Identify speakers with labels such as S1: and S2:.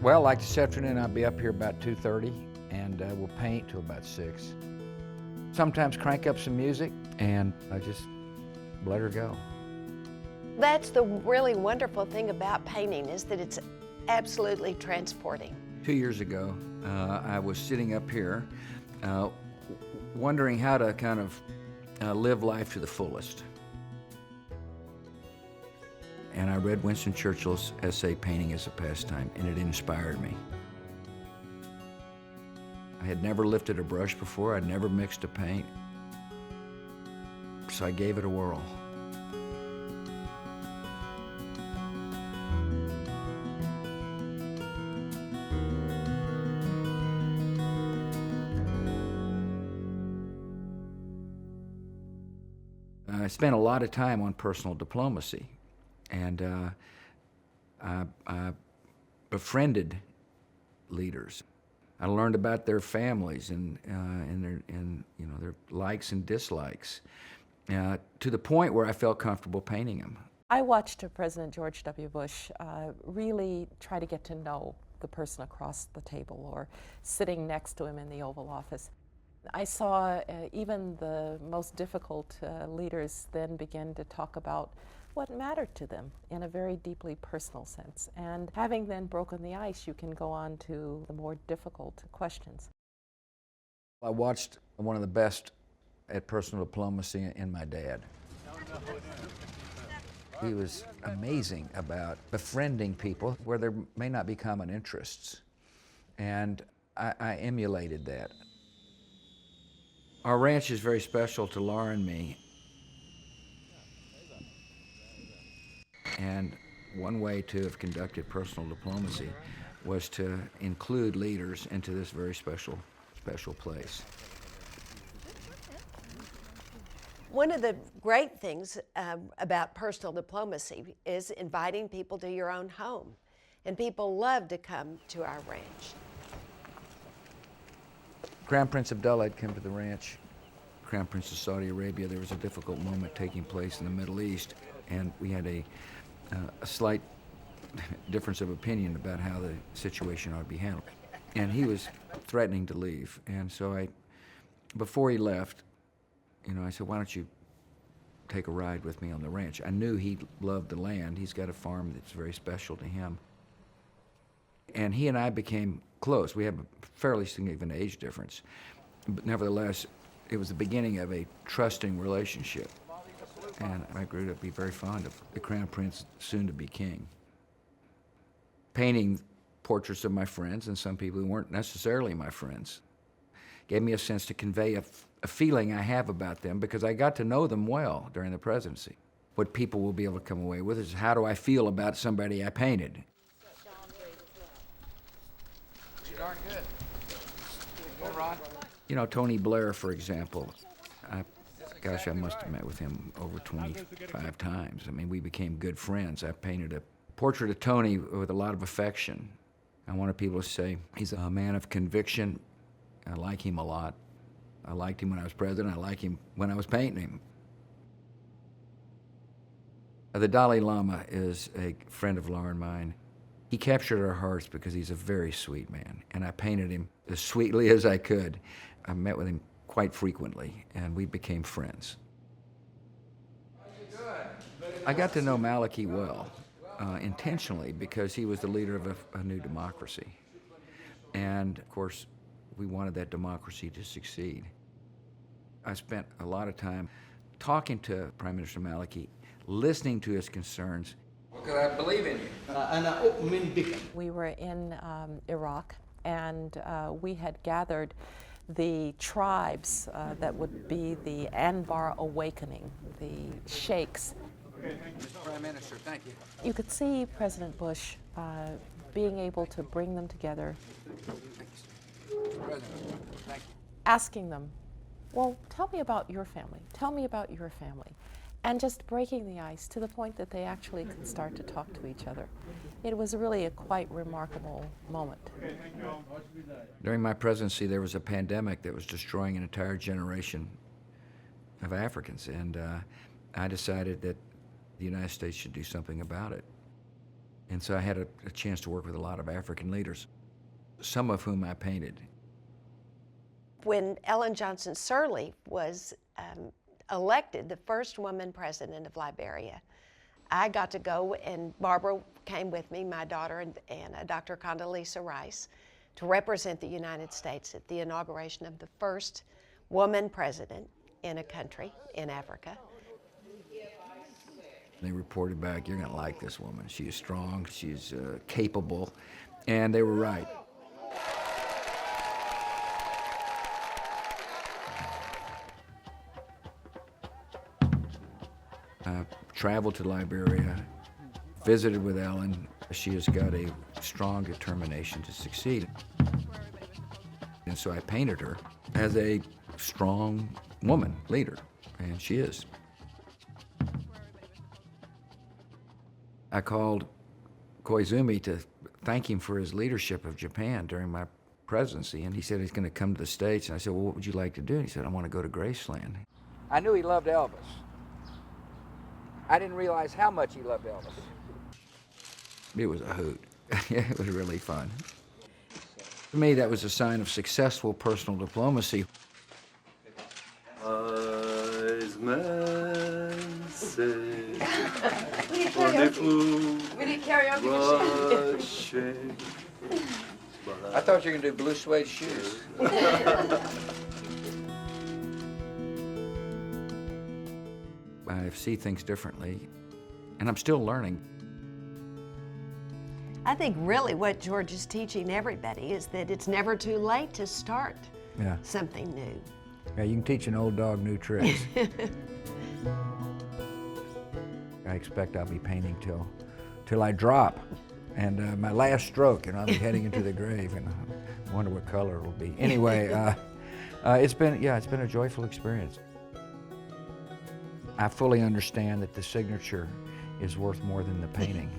S1: Well, like this afternoon, I'll be up here about 2:30, and we'll paint till about 6. Sometimes crank up some music, and I just let her go.
S2: That's the really wonderful thing about painting, is that it's absolutely transporting.
S1: 2 years ago, I was sitting up here wondering how to kind of live life to the fullest. And I read Winston Churchill's essay, Painting as a Pastime, and it inspired me. I had never lifted a brush before, I'd never mixed a paint, so I gave it a whirl. I spent a lot of time on personal diplomacy, and I befriended leaders. I learned about their families and their likes and dislikes, to the point where I felt comfortable painting them.
S3: I watched President George W. Bush really try to get to know the person across the table or sitting next to him in the Oval Office. I saw even the most difficult leaders then begin to talk about what mattered to them in a very deeply personal sense. And having then broken the ice, you can go on to the more difficult questions.
S1: I watched one of the best at personal diplomacy in my dad. He was amazing about befriending people where there may not be common interests. And I emulated that. Our ranch is very special to Laura and me. And one way to have conducted personal diplomacy was to include leaders into this very special place.
S2: One of the great things about personal diplomacy is inviting people to your own home. And people love to come to our ranch.
S1: Crown Prince Abdullah had come to the ranch. Crown Prince of Saudi Arabia. There was a difficult moment taking place in the Middle East, and we had a slight difference of opinion about how the situation ought to be handled. And he was threatening to leave, and so before he left, I said, why don't you take a ride with me on the ranch? I knew he loved the land. He's got a farm that's very special to him. And he and I became close. We have a fairly significant age difference, but nevertheless, it was the beginning of a trusting relationship. And I grew to be very fond of the Crown Prince, soon to be king. Painting portraits of my friends and some people who weren't necessarily my friends gave me a sense to convey a feeling I have about them, because I got to know them well during the presidency. What people will be able to come away with is, how do I feel about somebody I painted? Darn good. Go, Ron. Tony Blair, for example. I must have met with him over 25 times. I mean, we became good friends. I painted a portrait of Tony with a lot of affection. I wanted people to say, he's a man of conviction. I like him a lot. I liked him when I was president. I like him when I was painting him. The Dalai Lama is a friend of Laura and mine. He captured our hearts because he's a very sweet man, and I painted him as sweetly as I could. I met with him quite frequently, and we became friends. I got to know Maliki well, intentionally, because he was the leader of a new democracy. And of course, we wanted that democracy to succeed. I spent a lot of time talking to Prime Minister Maliki, listening to his concerns. Because I believe in you.
S3: We were in Iraq, and we had gathered the tribes that would be the Anbar Awakening, the sheikhs.
S1: Mr. Prime Minister, thank you.
S3: You could see President Bush being able to bring them together,
S1: Mr. President, thank you.
S3: asking them, well, tell me about your family. Tell me about your family. And just breaking the ice to the point that they actually could start to talk to each other. It was really a quite remarkable moment.
S1: During my presidency, there was a pandemic that was destroying an entire generation of Africans, and I decided that the United States should do something about it. And so I had a chance to work with a lot of African leaders, some of whom I painted.
S2: When Ellen Johnson Sirleaf was elected the first woman president of Liberia, I got to go, and Barbara came with me, my daughter, and Dr. Condoleezza Rice, to represent the United States at the inauguration of the first woman president in a country in Africa.
S1: They reported back, "You're going to like this woman. She is strong, she's capable," and they were right. I traveled to Liberia, visited with Ellen. She has got a strong determination to succeed. And so I painted her as a strong woman leader, and she is. I called Koizumi to thank him for his leadership of Japan during my presidency, and he said he's going to come to the States. And I said, "Well, what would you like to do?" And he said, "I want to go to Graceland." I knew he loved Elvis. I didn't realize how much he loved Elvis. It was a hoot. It was really fun. To me, that was a sign of successful personal diplomacy.
S4: Wise men say, wonderful,
S2: We did karaoke.
S4: rushing.
S1: I thought you were going to do blue suede shoes. I see things differently, and I'm still learning.
S2: I think really what George is teaching everybody is that it's never too late to start
S1: Yeah.
S2: something new.
S1: Yeah, you can teach an old dog new tricks. I expect I'll be painting till I drop, and my last stroke, and I'll be heading into the grave, and I wonder what color it'll be. Anyway, it's been a joyful experience. I fully understand that the signature is worth more than the painting.